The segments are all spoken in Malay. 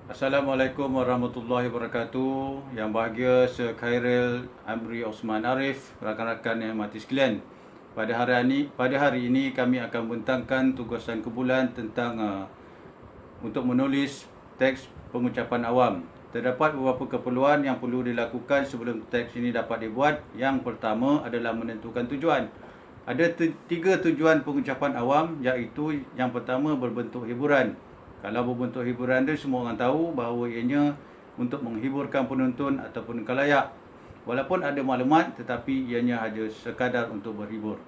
Assalamualaikum warahmatullahi wabarakatuh. Yang bahagia Sir Khairil Amri Osman Arif, rakan-rakan yang mati sekalian. Pada hari ini kami akan membentangkan tugasan kumpulan tentang untuk menulis teks pengucapan awam. Terdapat beberapa keperluan yang perlu dilakukan sebelum teks ini dapat dibuat. Yang pertama adalah menentukan tujuan. Ada tiga tujuan pengucapan awam, iaitu yang pertama berbentuk hiburan. Kalau berbentuk hiburan tu semua orang tahu bahawa ianya untuk menghiburkan penonton ataupun khalayak. Walaupun ada maklumat tetapi ianya hanya sekadar untuk berhibur.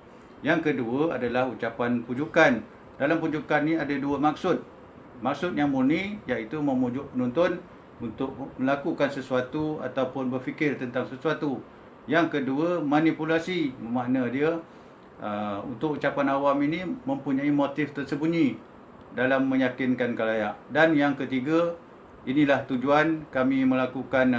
Yang kedua adalah ucapan pujukan. Dalam pujukan ni ada dua maksud. Maksud yang murni iaitu memujuk penonton untuk melakukan sesuatu ataupun berfikir tentang sesuatu. Yang kedua manipulasi, bermakna dia untuk ucapan awam ini mempunyai motif tersembunyi dalam meyakinkan khalayak. Dan yang ketiga, inilah tujuan kami melakukan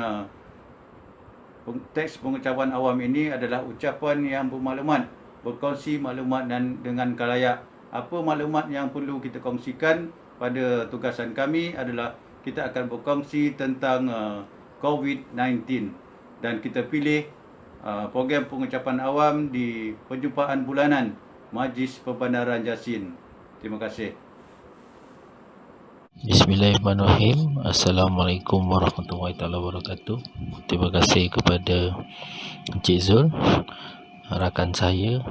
teks pengucapan awam ini adalah ucapan yang bermaklumat, berkongsi maklumat dan dengan khalayak. Apa maklumat yang perlu kita kongsikan pada tugasan kami adalah kita akan berkongsi tentang COVID-19 dan kita pilih program pengucapan awam di perjumpaan bulanan Majlis Perbandaran Jasin. Terima kasih. Bismillahirrahmanirrahim. Assalamualaikum warahmatullahi wabarakatuh. Terima kasih kepada Encik Zul, rakan saya.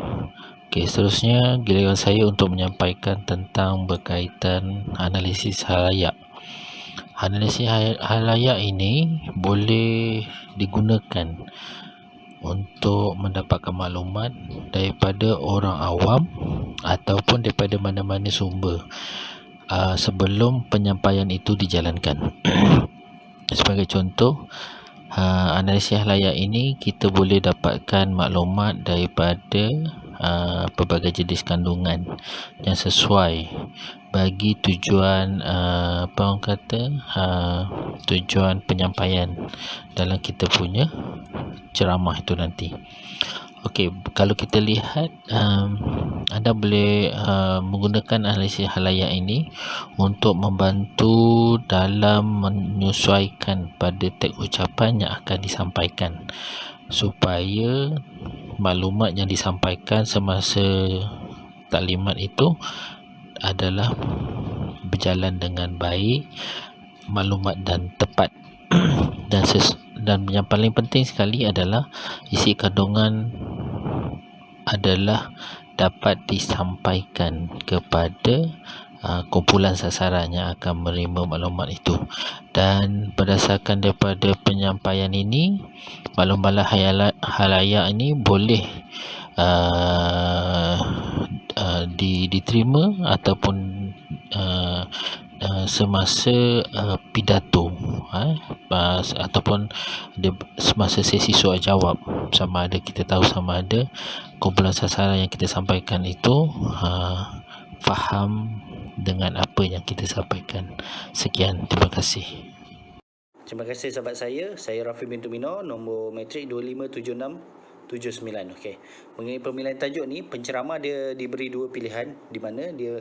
Seterusnya giliran saya untuk menyampaikan tentang berkaitan analisis halayak. Analisis halayak ini boleh digunakan untuk mendapatkan maklumat daripada orang awam ataupun daripada mana-mana sumber sebelum penyampaian itu dijalankan. Sebagai contoh, analisis halayak ini kita boleh dapatkan maklumat daripada pelbagai jenis kandungan yang sesuai bagi tujuan tujuan penyampaian dalam kita punya ceramah itu nanti. Okey, kalau kita lihat anda boleh menggunakan analisis halayak ini untuk membantu dalam menyesuaikan pada teks ucapan yang akan disampaikan supaya maklumat yang disampaikan semasa taklimat itu adalah berjalan dengan baik, maklumat dan tepat. dan yang paling penting sekali adalah isi kandungan adalah dapat disampaikan kepada kumpulan sasaran yang akan menerima maklumat itu. Dan berdasarkan daripada penyampaian ini, maklumat halayak ini boleh diterima ataupun semasa pidato ataupun semasa sesi soal jawab, sama ada kita tahu sama ada kumpulan sasaran yang kita sampaikan itu faham dengan apa yang kita sampaikan. Sekian, terima kasih. Terima kasih sahabat saya Rafi bintu Mino, nombor matrik 257679. Okey. Mengenai pemilihan tajuk ni, penceramah dia diberi dua pilihan di mana dia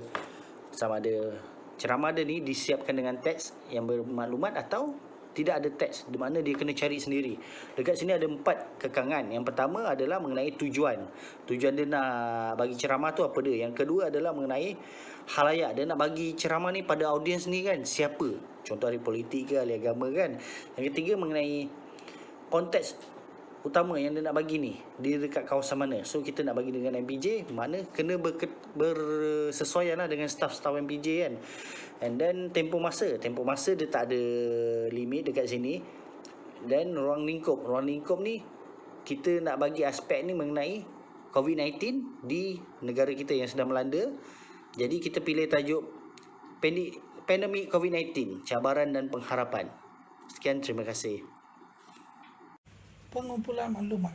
sama ada ceramah dia ni disiapkan dengan teks yang bermaklumat atau tidak ada teks, di mana dia kena cari sendiri. Dekat sini ada 4 kekangan. Yang pertama adalah mengenai tujuan. Tujuan dia nak bagi ceramah tu apa dia. Yang kedua adalah mengenai halayak. Dia nak bagi ceramah ni pada audiens ni kan, siapa? Contoh ahli politik ke, ahli agama kan. Yang ketiga mengenai konteks utama yang dia nak bagi ni, dia dekat kawasan mana. So kita nak bagi dengan MPJ, mana kena bersesuaian lah dengan staff MPJ kan. And then tempoh masa dia tak ada limit dekat sini. Dan ruang lingkup ni kita nak bagi aspek ni mengenai COVID-19 di negara kita yang sedang melanda. Jadi kita pilih tajuk pandemik COVID-19, cabaran dan pengharapan. Sekian, terima kasih. Pengumpulan maklumat.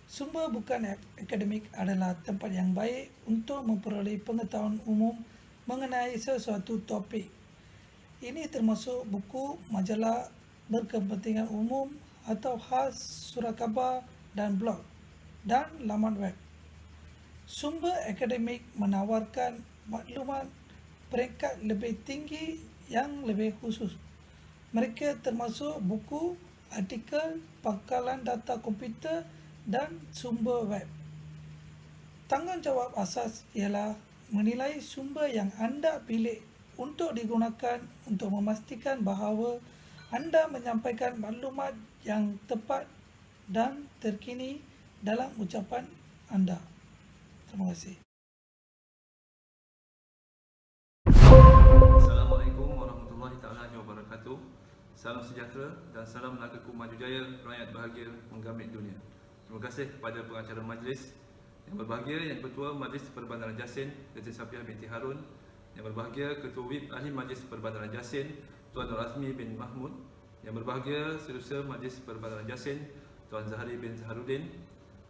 Sumber bukan akademik adalah tempat yang baik untuk memperoleh pengetahuan umum mengenai sesuatu topik. Ini termasuk buku, majalah berkepentingan umum atau khas, surat khabar dan blog dan laman web. Sumber akademik menawarkan maklumat peringkat lebih tinggi yang lebih khusus. Mereka termasuk buku, artikel, pangkalan data komputer dan sumber web. Tanggungjawab asas ialah menilai sumber yang anda pilih untuk digunakan untuk memastikan bahawa anda menyampaikan maklumat yang tepat dan terkini dalam ucapan anda. Terima kasih. Assalamualaikum warahmatullahi taala wabarakatuh. Salam sejahtera dan salam Melaka Maju Jaya, rakyat bahagia menggamit dunia. Terima kasih kepada pengacara majlis yang berbahagia, Yang Ketua Majlis Perbandaran Jasin Datin Safiah binti Harun, yang berbahagia Ketua Whip Ahli Majlis Perbandaran Jasin Tuan Nur Azmi bin Mahmud, yang berbahagia Setiausaha Majlis Perbandaran Jasin Tuan Zahari bin Zaharuddin,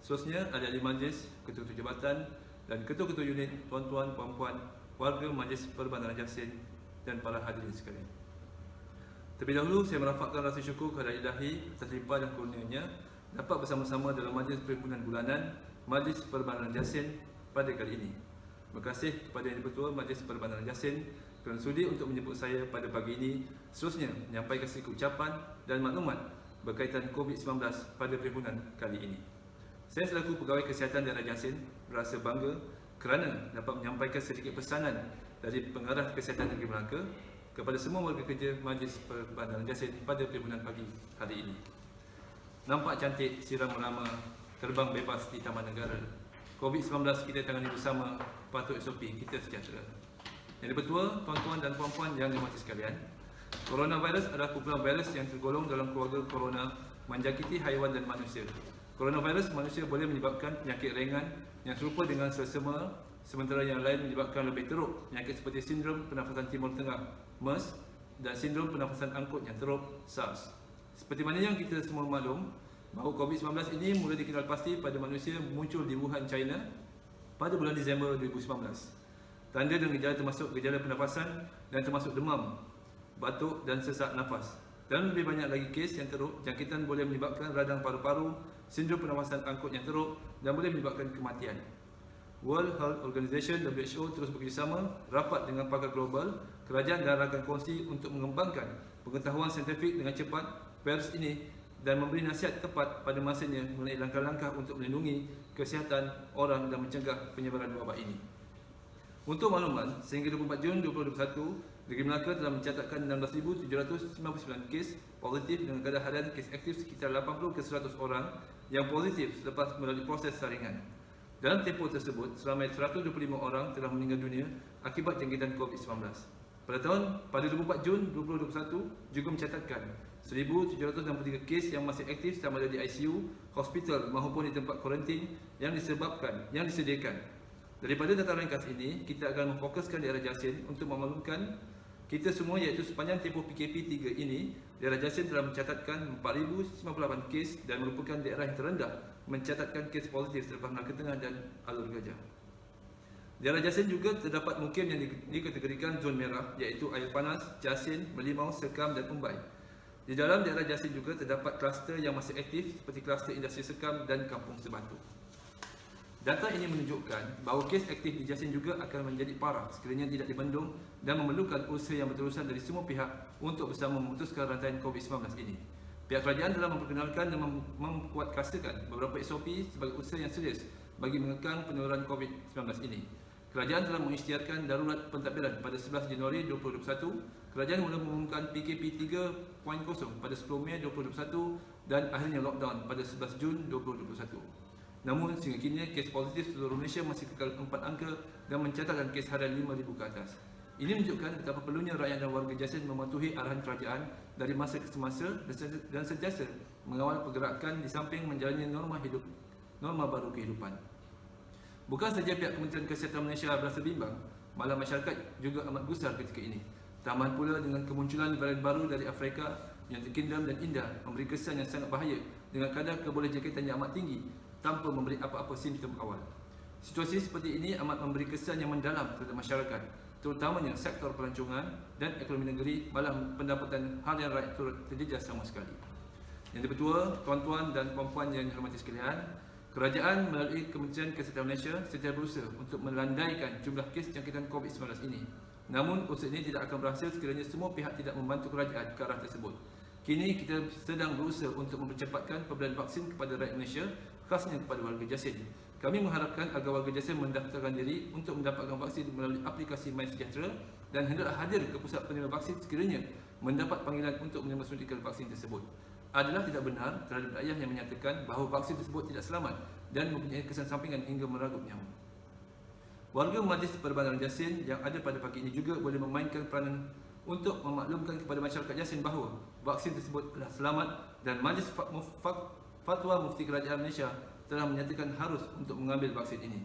seterusnya ahli-ahli majlis, ketua-ketua jabatan dan ketua-ketua unit, tuan-tuan, puan-puan, warga Majlis Perbandaran Jasin dan para hadirin sekalian. Terlebih dahulu saya merafakkan rasa syukur kepada Ilahi atas limpah dan kurnianya dapat bersama-sama dalam majlis perhimpunan bulanan Majlis Perbandaran Jasin pada kali ini. Terima kasih kepada Yang Ketua Majlis Perbandaran Jasin kerana sudi untuk menjemput saya pada pagi ini, seterusnya menyampaikan sedikit ucapan dan maklumat berkaitan COVID-19 pada perhimpunan kali ini. Saya selaku Pegawai Kesihatan Daerah Jasin berasa bangga kerana dapat menyampaikan sedikit pesanan dari Pengarah Kesihatan Negeri Melaka kepada semua warga kerja Majlis Perbandaran Jasin pada perhimpunan pagi hari ini. Nampak cantik siram merama, terbang bebas di Taman Negara. COVID-19 kita tangani bersama, patut SOP kita sejahtera. Yang Ketua, tuan-tuan dan puan-puan yang dirahmati sekalian, coronavirus adalah kumpulan virus yang tergolong dalam keluarga corona, menjangkiti haiwan dan manusia. Coronavirus manusia boleh menyebabkan penyakit ringan yang serupa dengan selsema, sementara yang lain menyebabkan lebih teruk penyakit seperti sindrom pernafasan Timur Tengah (MERS) dan sindrom pernafasan angkut yang teruk (SARS). Seperti mana yang kita semua maklum, bahawa COVID-19 ini mula dikenal pasti pada manusia muncul di Wuhan, China pada bulan Disember 2019. Tanda dan gejala termasuk gejala pernafasan dan termasuk demam, batuk dan sesak nafas. Dan lebih banyak lagi kes yang teruk, jangkitan boleh menyebabkan radang paru-paru, sindrom pernafasan angkut yang teruk dan boleh menyebabkan kematian. World Health Organization (WHO) terus bekerjasama rapat dengan pakar global, kerajaan dan rakan kongsi untuk mengembangkan pengetahuan saintifik dengan cepat virus ini dan memberi nasihat tepat pada masanya mengenai langkah-langkah untuk melindungi kesihatan orang dan mencegah penyebaran wabak ini. Untuk makluman, sehingga 24 Jun 2021, Negeri Melaka telah mencatatkan 16,799 kes positif dengan kadar harian kes aktif sekitar 80 ke 100 orang yang positif selepas melalui proses saringan. Dalam tempoh tersebut, seramai 125 orang telah meninggal dunia akibat jangkitan COVID-19. Pada 24 Jun 2021 juga mencatatkan 1,763 kes yang masih aktif sama ada di ICU, hospital maupun di tempat kuarantin yang disediakan. Daripada data ringkas ini, kita akan memfokuskan daerah Jasin untuk memaklumkan kita semua, iaitu sepanjang tempoh PKP 3 ini, daerah Jasin telah mencatatkan 4,098 kes dan merupakan daerah yang terendah mencatatkan kes positif selepas Melaka Tengah dan Alor Gajah. Daerah Jasin juga terdapat mukim yang dikategorikan zon merah, iaitu Air Panas, Jasin, Melimau, Sekam dan Umbai. Di dalam daerah Jasin juga terdapat kluster yang masih aktif seperti kluster industri Sekam dan Kampung Sebatu. Data ini menunjukkan bahawa kes aktif di Jasin juga akan menjadi parah sekiranya tidak dibendung dan memerlukan usaha yang berterusan dari semua pihak untuk bersama memutuskan rantaian COVID-19 ini. Pihak kerajaan telah memperkenalkan dan memkuatkasakan beberapa SOP sebagai usaha yang serius bagi mengekang penularan COVID-19 ini. Kerajaan telah mengisytiharkan darurat pentadbiran pada 11 Januari 2021. Kerajaan mula mengumumkan PKP 3.0 pada 10 Mei 2021 dan akhirnya lockdown pada 11 Jun 2021. Namun sehingga kini kes positif seluruh Malaysia masih kekal 4 angka dan mencatatkan kes harian 5,000 ke atas. Ini menunjukkan betapa perlunya rakyat dan warga Jasin mematuhi arahan kerajaan dari masa ke semasa dan sentiasa mengawal pergerakan di samping menjalani norma baru kehidupan. Bukan saja pihak Kementerian Kesihatan Malaysia berasa bimbang, malah masyarakat juga amat gusar ketika ini. Tambah pula dengan kemunculan varian baru dari Afrika yang terkindam dan indah memberi kesan yang sangat bahaya dengan kadar kebolehjangkitan yang amat tinggi tanpa memberi apa-apa simptom awal. Situasi seperti ini amat memberi kesan yang mendalam terhadap masyarakat, terutamanya sektor pelancongan dan ekonomi negeri, malah pendapatan harian rakyat turut terjejas sama sekali. Yang Ketua, tuan-tuan dan puan-puan yang dihormati sekalian, kerajaan melalui Kementerian Kesihatan Malaysia setia berusaha untuk melandaikan jumlah kes jangkitan COVID-19 ini Namun usaha ini tidak akan berhasil sekiranya semua pihak tidak membantu kerajaan ke arah tersebut. Kini kita sedang berusaha untuk mempercepatkan pemberian vaksin kepada rakyat Malaysia, khasnya kepada warga Jasin. Kami mengharapkan agar warga Jasin mendaftarkan diri untuk mendapatkan vaksin melalui aplikasi MySejahtera dan hendaklah hadir ke pusat penerima vaksin sekiranya mendapat panggilan untuk menerima suntikan vaksin tersebut. Adalah tidak benar terhadap rakyat yang menyatakan bahawa vaksin tersebut tidak selamat dan mempunyai kesan sampingan hingga meragut nyawa. Warga Majlis Perbandaran Jasin yang ada pada pagi ini juga boleh memainkan peranan untuk memaklumkan kepada masyarakat Jasin bahawa vaksin tersebut telah selamat dan Majlis Fatwa Mufti Kerajaan Malaysia telah menyatakan harus untuk mengambil vaksin ini.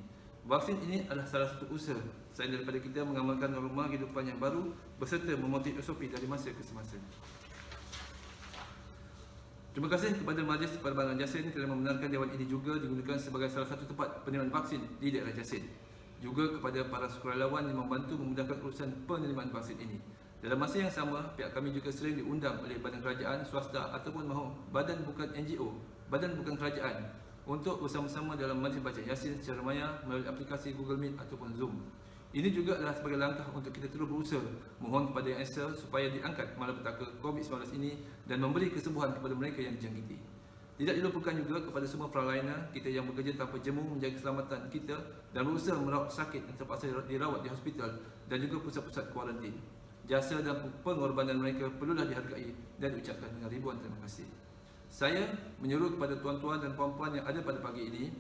Vaksin ini adalah salah satu usaha selain daripada kita mengamalkan norma kehidupan yang baru berserta memotif SOP dari masa ke semasa. Terima kasih kepada Majlis Perbandaran Jasin kerana membenarkan dewan ini juga digunakan sebagai salah satu tempat penerimaan vaksin di daerah Jasin. Juga kepada para sukarelawan yang membantu memudahkan urusan penerimaan vaksin ini. Dalam masa yang sama, pihak kami juga sering diundang oleh badan kerajaan, swasta ataupun mahu badan bukan NGO, badan bukan kerajaan untuk bersama-sama dalam majlis baca Yasin secara maya melalui aplikasi Google Meet ataupun Zoom. Ini juga adalah sebagai langkah untuk kita terus berusaha mohon kepada Yang Esa supaya diangkat malapetaka COVID-19 ini dan memberi kesembuhan kepada mereka yang dijangkiti. Tidak dilupakan juga kepada semua frontliner kita yang bekerja tanpa jemu menjaga keselamatan kita dan berusaha merawat sakit yang terpaksa dirawat di hospital dan juga pusat-pusat kuarantin. Jasa dan pengorbanan mereka perlulah dihargai dan diucapkan dengan ribuan terima kasih. Saya menyuruh kepada tuan-tuan dan puan-puan yang ada pada pagi ini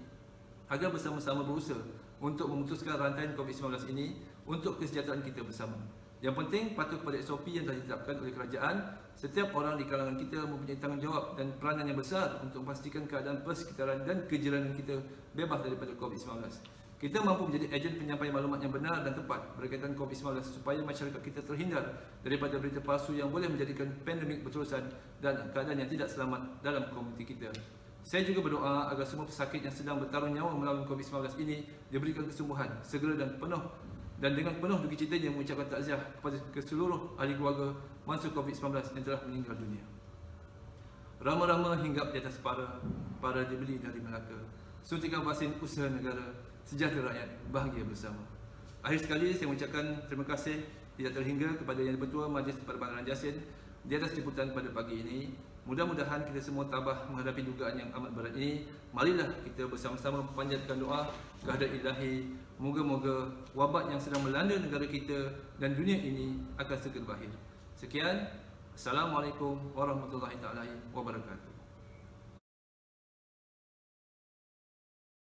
agar bersama-sama berusaha untuk memutuskan rantaian COVID-19 ini untuk kesejahteraan kita bersama. Yang penting patuh kepada SOP yang telah ditetapkan oleh kerajaan. Setiap orang di kalangan kita mempunyai tanggungjawab dan peranan yang besar untuk memastikan keadaan persekitaran dan kejiranan kita bebas daripada COVID-19. Kita mampu menjadi ejen penyampaian maklumat yang benar dan tepat berkaitan COVID-19 supaya masyarakat kita terhindar daripada berita palsu yang boleh menjadikan pandemik berterusan dan keadaan yang tidak selamat dalam komuniti kita. Saya juga berdoa agar semua pesakit yang sedang bertaruh nyawa melawan COVID-19 ini diberikan kesembuhan segera dan dengan penuh duka citanya mengucapkan takziah kepada keseluruh ahli keluarga mangsa COVID-19 yang telah meninggal dunia. Rama-rama hinggap di atas para dibeli dari Melaka. Suntikan vaksin usaha negara, sejahtera rakyat, bahagia bersama. Akhir sekali saya mengucapkan terima kasih tidak terhingga kepada Yang Dipertua Majlis Perbandaran Jasin di atas jemputan pada pagi ini. Mudah-mudahan kita semua tabah menghadapi dugaan yang amat berat ini. Marilah kita bersama-sama panjatkan doa kehadrat Ilahi. Moga-moga wabak yang sedang melanda negara kita dan dunia ini akan segera berakhir. Sekian. Assalamualaikum warahmatullahi wabarakatuh.